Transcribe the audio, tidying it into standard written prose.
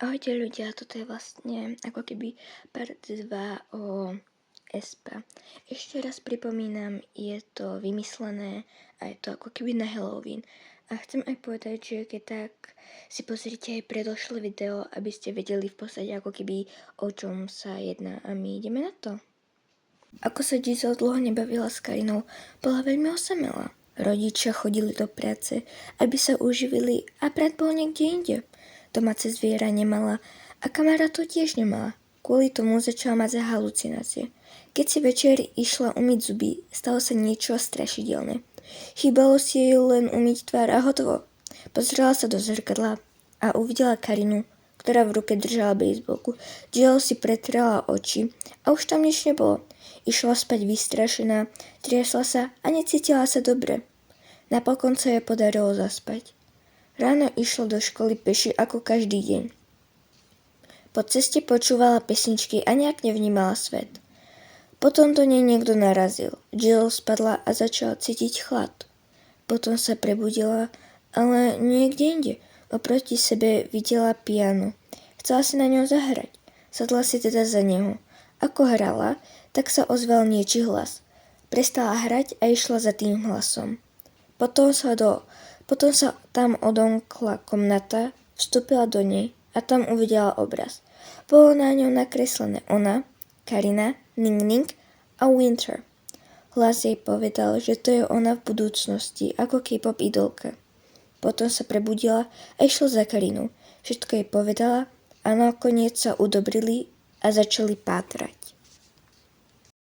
Ahojte ľudia, toto je vlastne ako keby part 2 o SP. Ešte raz pripomínam, je to vymyslené a je to ako keby na Halloween. A chcem aj povedať, že keď tak si pozrite aj predošlé video, aby ste vedeli v podstate ako keby o čom sa jedná. A my ideme na to. Ako sa Giselle dlho nebavila s Karinou, bola veľmi osamelá. Rodičia chodili do práce, aby sa uživili a brat bol niekde inde. Domáce zviera nemala a kamarátov tiež nemala. Kvôli tomu začala mať halucinácie. Keď si večer išla umyť zuby, stalo sa niečo strašidelné. Chýbalo si jej len umyť tvár a hotovo. Pozrela sa do zrkadla a uvidela Karinu, ktorá v ruke držala bejsbolku. Jill si pretrela oči a už tam nič nebolo. Išla spať vystrašená, triasla sa a necítila sa dobre. Napokon sa jej podarilo zaspať. Ráno išla do školy peši ako každý deň. Po ceste počúvala pesničky a nejak nevnímala svet. Potom do nej niekto narazil. Jill spadla a začala cítiť chlad. Potom sa prebudila, ale niekde inde. Oproti sebe videla piano. Chcela si na ňom zahrať. Sadla si teda za neho. Ako hrala, tak sa ozval niečí hlas. Prestala hrať a išla za tým hlasom. Potom sa tam odomkla komnata, vstúpila do nej a tam uvidela obraz. Bolo na ňom nakreslené ona, Karina, Ning Ning a Winter. Hlas jej povedal, že to je ona v budúcnosti, ako K-pop idolka. Potom sa prebudila a išla za Karinou. Všetko jej povedala a nakoniec sa udobrili a začali pátrať.